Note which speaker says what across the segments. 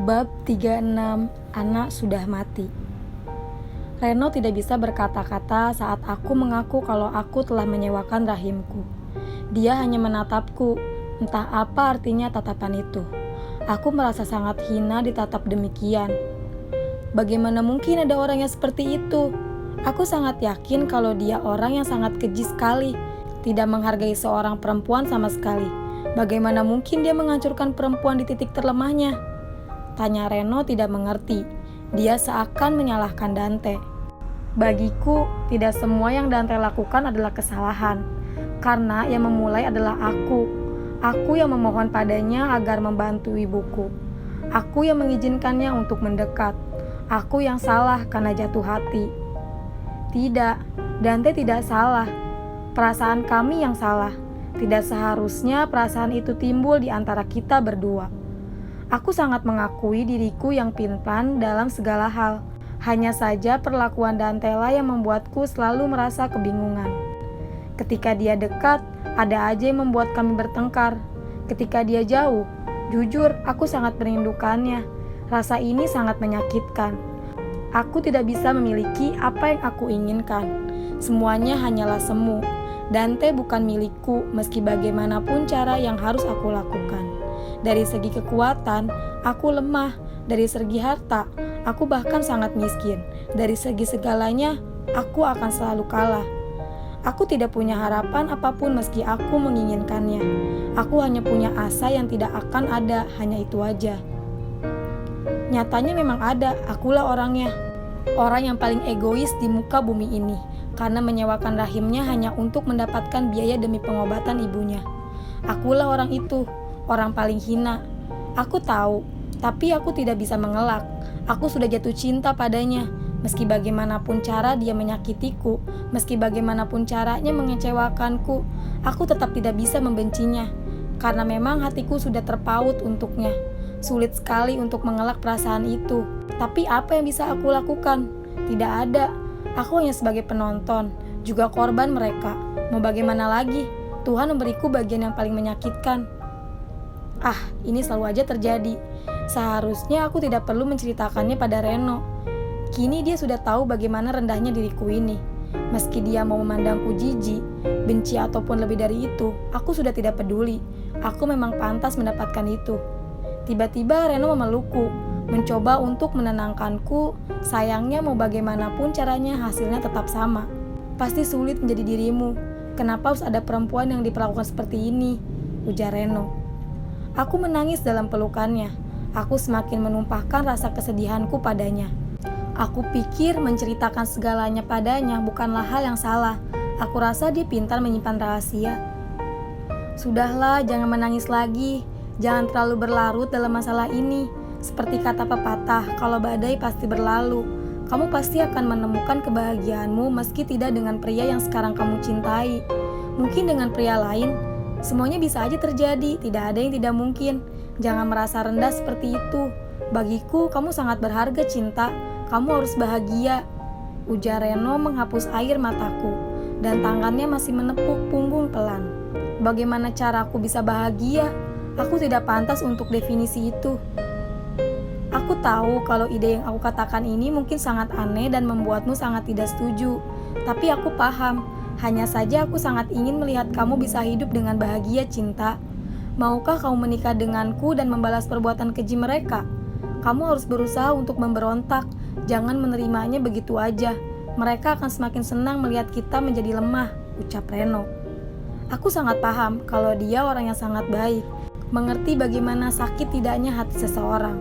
Speaker 1: Bab 36, Anak Sudah Mati. Reno tidak bisa berkata-kata saat aku mengaku kalau aku telah menyewakan rahimku. Dia hanya menatapku, entah apa artinya tatapan itu. Aku merasa sangat hina ditatap demikian. Bagaimana mungkin ada orang yang seperti itu? Aku sangat yakin kalau dia orang yang sangat keji sekali, tidak menghargai seorang perempuan sama sekali. Bagaimana mungkin dia menghancurkan perempuan di titik terlemahnya? Tanya Reno tidak mengerti. Dia seakan menyalahkan Dante. Bagiku, tidak semua yang Dante lakukan adalah kesalahan. Karena yang memulai adalah aku. Aku yang memohon padanya agar membantu ibuku. Aku yang mengizinkannya untuk mendekat. Aku yang salah karena jatuh hati. Tidak, Dante tidak salah. Perasaan kami yang salah. Tidak seharusnya perasaan itu timbul di antara kita berdua. Aku sangat mengakui diriku yang pelin-pelan dalam segala hal. Hanya saja perlakuan Dante lah yang membuatku selalu merasa kebingungan. Ketika dia dekat, ada aja yang membuat kami bertengkar. Ketika dia jauh, jujur aku sangat merindukannya. Rasa ini sangat menyakitkan. Aku tidak bisa memiliki apa yang aku inginkan. Semuanya hanyalah semu. Dante bukan milikku meski bagaimanapun cara yang harus aku lakukan. Dari segi kekuatan, aku lemah. Dari segi harta, aku bahkan sangat miskin. Dari segi segalanya, aku akan selalu kalah. Aku tidak punya harapan apapun meski aku menginginkannya. Aku hanya punya asa yang tidak akan ada, hanya itu aja. Nyatanya memang ada, akulah orangnya. Orang yang paling egois di muka bumi ini, karena menyewakan rahimnya hanya untuk mendapatkan biaya demi pengobatan ibunya. Akulah orang itu. Orang paling hina. Aku tahu, tapi aku tidak bisa mengelak. Aku sudah jatuh cinta padanya. Meski bagaimanapun cara dia menyakitiku, meski bagaimanapun caranya mengecewakanku, aku tetap tidak bisa membencinya. Karena memang hatiku sudah terpaut untuknya. Sulit sekali untuk mengelak perasaan itu. Tapi apa yang bisa aku lakukan? Tidak ada. Aku hanya sebagai penonton, juga korban mereka. Mau bagaimana lagi? Tuhan memberiku bagian yang paling menyakitkan. Ini selalu aja terjadi. Seharusnya aku tidak perlu menceritakannya pada Reno. Kini dia sudah tahu bagaimana rendahnya diriku ini. Meski dia mau memandangku jijik, benci ataupun lebih dari itu, aku sudah tidak peduli. Aku memang pantas mendapatkan itu. Tiba-tiba Reno memelukku, mencoba untuk menenangkanku. Sayangnya mau bagaimanapun caranya hasilnya tetap sama. Pasti sulit menjadi dirimu. Kenapa harus ada perempuan yang diperlakukan seperti ini? Ujar Reno. Aku menangis dalam pelukannya. Aku semakin menumpahkan rasa kesedihanku padanya. Aku pikir menceritakan segalanya padanya bukanlah hal yang salah. Aku rasa dia pintar menyimpan rahasia. Sudahlah, jangan menangis lagi. Jangan terlalu berlarut dalam masalah ini. Seperti kata pepatah, kalau badai pasti berlalu. Kamu pasti akan menemukan kebahagiaanmu meski tidak dengan pria yang sekarang kamu cintai. Mungkin dengan pria lain. Semuanya bisa aja terjadi, tidak ada yang tidak mungkin. Jangan merasa rendah seperti itu. Bagiku, kamu sangat berharga, cinta. Kamu harus bahagia. Ujar Reno menghapus air mataku, dan tangannya masih menepuk punggung pelan. Bagaimana cara aku bisa bahagia? Aku tidak pantas untuk definisi itu. Aku tahu kalau ide yang aku katakan ini mungkin sangat aneh dan membuatmu sangat tidak setuju. Tapi aku paham. Hanya saja aku sangat ingin melihat kamu bisa hidup dengan bahagia, cinta. Maukah kamu menikah denganku dan membalas perbuatan keji mereka? Kamu harus berusaha untuk memberontak. Jangan menerimanya begitu aja. Mereka akan semakin senang melihat kita menjadi lemah, ucap Reno. Aku sangat paham kalau dia orang yang sangat baik. Mengerti bagaimana sakit tidaknya hati seseorang.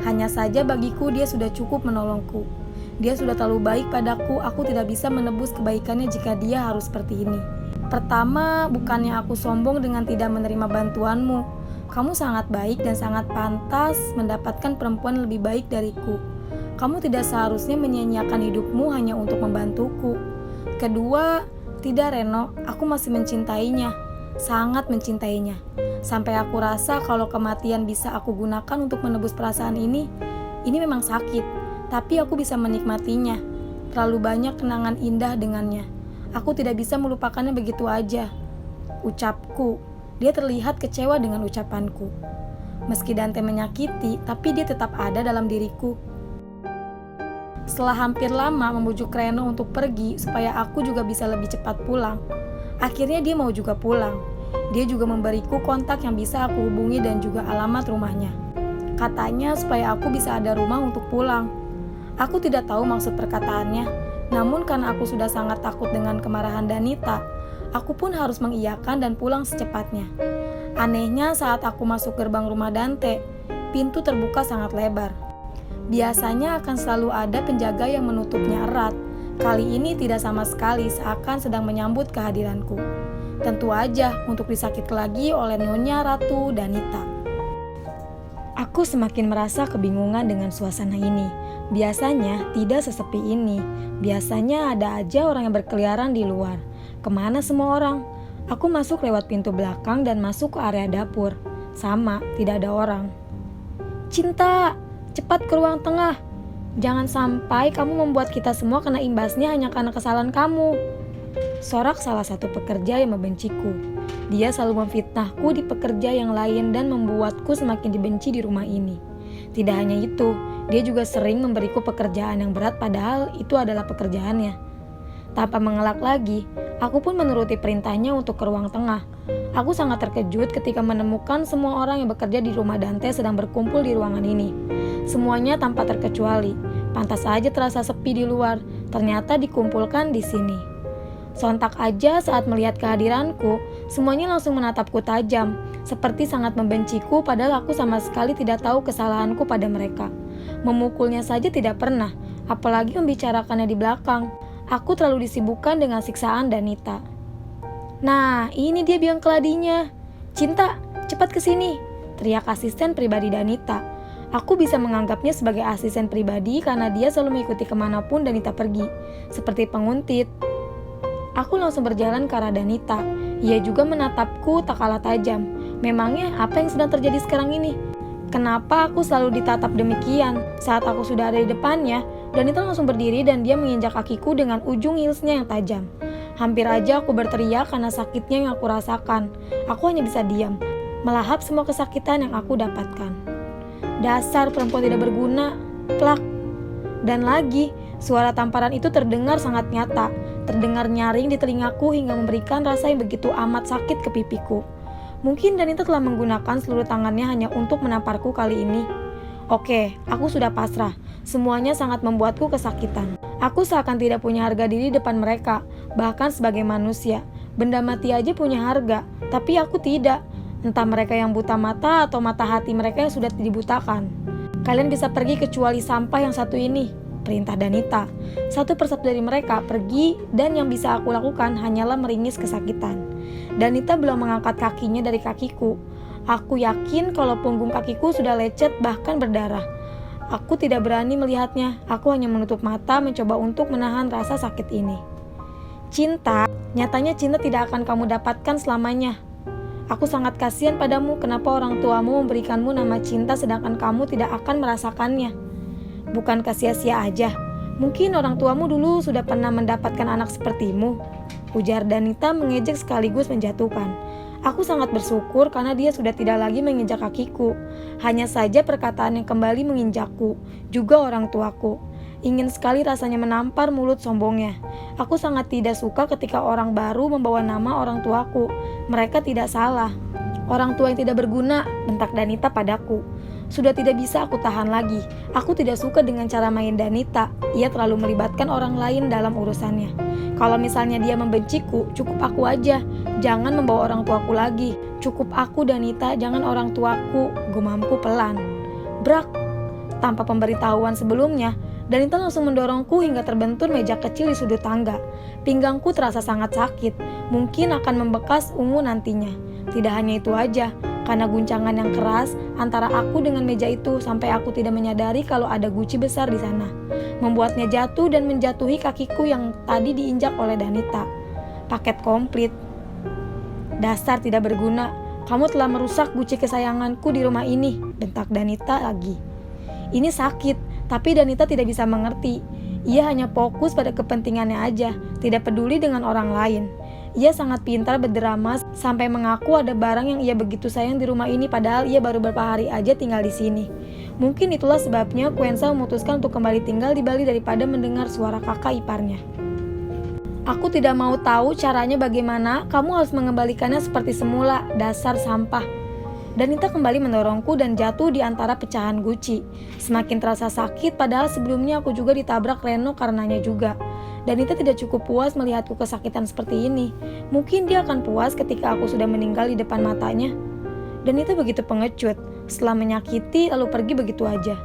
Speaker 1: Hanya saja bagiku dia sudah cukup menolongku. Dia sudah terlalu baik padaku, aku tidak bisa menebus kebaikannya jika dia harus seperti ini. Pertama, bukannya aku sombong dengan tidak menerima bantuanmu. Kamu sangat baik dan sangat pantas mendapatkan perempuan lebih baik dariku. Kamu tidak seharusnya menyia-nyiakan hidupmu hanya untuk membantuku. Kedua, tidak Reno, aku masih mencintainya. Sangat mencintainya. Sampai aku rasa kalau kematian bisa aku gunakan untuk menebus perasaan ini memang sakit. Tapi aku bisa menikmatinya. Terlalu banyak kenangan indah dengannya. Aku tidak bisa melupakannya begitu aja. Ucapku. Dia terlihat kecewa dengan ucapanku. Meski Dante menyakiti, tapi dia tetap ada dalam diriku. Setelah hampir lama membujuk Reno untuk pergi supaya aku juga bisa lebih cepat pulang, akhirnya dia mau juga pulang. Dia juga memberiku kontak yang bisa aku hubungi dan juga alamat rumahnya. Katanya supaya aku bisa ada rumah untuk pulang. Aku tidak tahu maksud perkataannya, namun karena aku sudah sangat takut dengan kemarahan Danita, aku pun harus mengiyakan dan pulang secepatnya. Anehnya saat aku masuk gerbang rumah Dante, pintu terbuka sangat lebar. Biasanya akan selalu ada penjaga yang menutupnya erat. Kali ini tidak sama sekali, seakan sedang menyambut kehadiranku. Tentu aja untuk disakiti lagi oleh Nyonya Ratu Danita. Aku semakin merasa kebingungan dengan suasana ini. Biasanya tidak sesepi ini. Biasanya ada aja orang yang berkeliaran di luar. Kemana semua orang? Aku masuk lewat pintu belakang dan masuk ke area dapur. Sama, tidak ada orang. Cinta, cepat ke ruang tengah. Jangan sampai kamu membuat kita semua kena imbasnya hanya karena kesalahan kamu. Sorak salah satu pekerja yang membenciku. Dia selalu memfitnahku di pekerja yang lain dan membuatku semakin dibenci di rumah ini. Tidak hanya itu, dia juga sering memberiku pekerjaan yang berat padahal itu adalah pekerjaannya. Tanpa mengelak lagi, aku pun menuruti perintahnya untuk ke ruang tengah. Aku sangat terkejut ketika menemukan semua orang yang bekerja di rumah Dante sedang berkumpul di ruangan ini. Semuanya tanpa terkecuali. Pantas saja terasa sepi di luar, ternyata dikumpulkan di sini. Sontak aja saat melihat kehadiranku, semuanya langsung menatapku tajam, seperti sangat membenciku padahal aku sama sekali tidak tahu kesalahanku pada mereka. Memukulnya saja tidak pernah, apalagi membicarakannya di belakang. Aku terlalu disibukkan dengan siksaan Danita. Nah, ini dia biang keladinya. Cinta, cepat ke sini, teriak asisten pribadi Danita. Aku bisa menganggapnya sebagai asisten pribadi karena dia selalu mengikuti kemanapun Danita pergi, seperti penguntit. Aku langsung berjalan ke arah Danita. Ia juga menatapku tak kalah tajam. Memangnya apa yang sedang terjadi sekarang ini? Kenapa aku selalu ditatap demikian? Saat aku sudah ada di depannya, Danita langsung berdiri dan dia menginjak kakiku dengan ujung heelsnya yang tajam. Hampir aja aku berteriak karena sakitnya yang aku rasakan. Aku hanya bisa diam, melahap semua kesakitan yang aku dapatkan. Dasar perempuan tidak berguna, plak. Dan lagi, suara tamparan itu terdengar sangat nyata, terdengar nyaring di telingaku hingga memberikan rasa yang begitu amat sakit ke pipiku. Mungkin Danita telah menggunakan seluruh tangannya hanya untuk menamparku kali ini. Oke, aku sudah pasrah. Semuanya sangat membuatku kesakitan. Aku seakan tidak punya harga diri depan mereka, bahkan sebagai manusia. Benda mati aja punya harga, tapi aku tidak. Entah mereka yang buta mata atau mata hati mereka yang sudah dibutakan. Kalian bisa pergi kecuali sampah yang satu ini, perintah Danita. Satu persatu dari mereka pergi dan yang bisa aku lakukan hanyalah meringis kesakitan. Danita belum mengangkat kakinya dari kakiku. Aku yakin kalau punggung kakiku sudah lecet bahkan berdarah. Aku tidak berani melihatnya. Aku hanya menutup mata mencoba untuk menahan rasa sakit ini. Cinta, nyatanya cinta tidak akan kamu dapatkan selamanya. Aku sangat kasihan padamu. Kenapa orang tuamu memberikanmu nama cinta sedangkan kamu tidak akan merasakannya? Bukankah sia-sia aja? Mungkin orang tuamu dulu sudah pernah mendapatkan anak sepertimu, ujar Danita mengejek sekaligus menjatuhkan. Aku sangat bersyukur karena dia sudah tidak lagi menginjak kakiku. Hanya saja perkataan yang kembali menginjakku, juga orang tuaku. Ingin sekali rasanya menampar mulut sombongnya. Aku sangat tidak suka ketika orang baru membawa nama orang tuaku. Mereka tidak salah. Orang tua yang tidak berguna, bentak Danita padaku. Sudah tidak bisa aku tahan lagi. Aku tidak suka dengan cara main Danita. Ia terlalu melibatkan orang lain dalam urusannya. Kalau misalnya dia membenciku, cukup aku aja. Jangan membawa orang tuaku lagi. Cukup aku Danita, jangan orang tuaku, gumamku pelan. Brak. Tanpa pemberitahuan sebelumnya, Danita langsung mendorongku hingga terbentur meja kecil di sudut tangga. Pinggangku terasa sangat sakit. Mungkin akan membekas ungu nantinya. Tidak hanya itu aja, karena guncangan yang keras antara aku dengan meja itu sampai aku tidak menyadari kalau ada guci besar di sana, membuatnya jatuh dan menjatuhi kakiku yang tadi diinjak oleh Danita. Paket komplit. Dasar tidak berguna, kamu telah merusak guci kesayanganku di rumah ini, bentak Danita lagi. Ini sakit, tapi Danita tidak bisa mengerti. Ia hanya fokus pada kepentingannya aja, tidak peduli dengan orang lain. Ia sangat pintar berdrama sampai mengaku ada barang yang ia begitu sayang di rumah ini padahal ia baru beberapa hari aja tinggal di sini. Mungkin itulah sebabnya Quensa memutuskan untuk kembali tinggal di Bali daripada mendengar suara kakak iparnya. Aku tidak mau tahu caranya bagaimana, kamu harus mengembalikannya seperti semula, dasar sampah. Danita kembali mendorongku dan jatuh di antara pecahan guci. Semakin terasa sakit padahal sebelumnya aku juga ditabrak Reno karenanya juga. Danita tidak cukup puas melihatku kesakitan seperti ini. Mungkin dia akan puas ketika aku sudah meninggal di depan matanya. Danita begitu pengecut, setelah menyakiti lalu pergi begitu aja.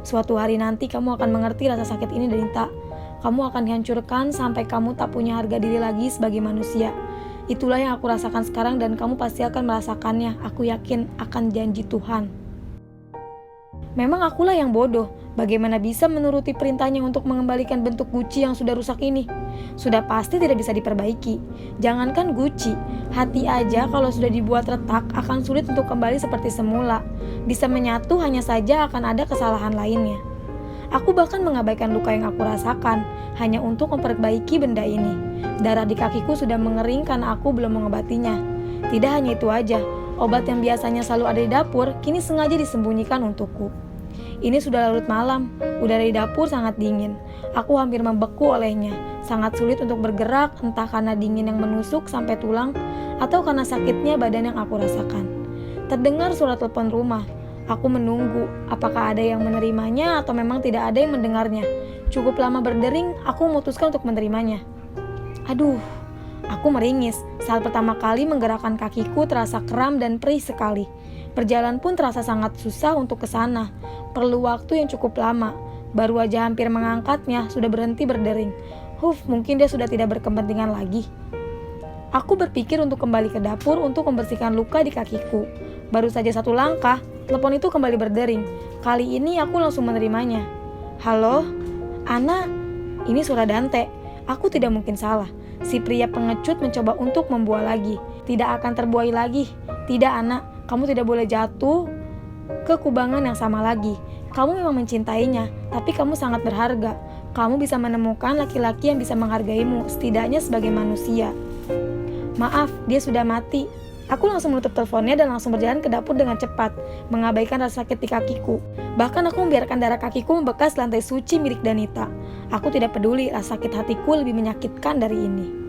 Speaker 1: Suatu hari nanti kamu akan mengerti rasa sakit ini, Danita. Kamu akan dihancurkan sampai kamu tak punya harga diri lagi sebagai manusia. Itulah yang aku rasakan sekarang dan kamu pasti akan merasakannya. Aku yakin akan janji Tuhan. Memang akulah yang bodoh. Bagaimana bisa menuruti perintahnya untuk mengembalikan bentuk guci yang sudah rusak ini? Sudah pasti tidak bisa diperbaiki. Jangankan guci, hati aja kalau sudah dibuat retak akan sulit untuk kembali seperti semula. Bisa menyatu hanya saja akan ada kesalahan lainnya. Aku bahkan mengabaikan luka yang aku rasakan hanya untuk memperbaiki benda ini. Darah di kakiku sudah mengering karena aku belum mengobatinya. Tidak hanya itu aja, obat yang biasanya selalu ada di dapur kini sengaja disembunyikan untukku. Ini sudah larut malam, udara di dapur sangat dingin. Aku hampir membeku olehnya, sangat sulit untuk bergerak entah karena dingin yang menusuk sampai tulang atau karena sakitnya badan yang aku rasakan. Terdengar suara telepon rumah. Aku menunggu, apakah ada yang menerimanya atau memang tidak ada yang mendengarnya. Cukup lama berdering, aku memutuskan untuk menerimanya. Aduh, aku meringis. Saat pertama kali menggerakkan kakiku terasa kram dan perih sekali. Berjalan pun terasa sangat susah untuk ke sana. Perlu waktu yang cukup lama. Baru aja hampir mengangkatnya, sudah berhenti berdering. Mungkin dia sudah tidak berkepentingan lagi. Aku berpikir untuk kembali ke dapur untuk membersihkan luka di kakiku. Baru saja satu langkah, telepon itu kembali berdering. Kali ini aku langsung menerimanya. Halo, Ana, ini suara Dante. Aku tidak mungkin salah. Si pria pengecut mencoba untuk membual lagi. Tidak akan terbuai lagi. Tidak, Ana, kamu tidak boleh jatuh ke kubangan yang sama lagi. Kamu memang mencintainya, tapi kamu sangat berharga. Kamu bisa menemukan laki-laki yang bisa menghargaimu, setidaknya sebagai manusia. Maaf, dia sudah mati. Aku langsung menutup teleponnya dan langsung berjalan ke dapur dengan cepat, mengabaikan rasa sakit di kakiku. Bahkan aku membiarkan darah kakiku membekas lantai suci milik Danita. Aku tidak peduli, rasa sakit hatiku lebih menyakitkan dari ini.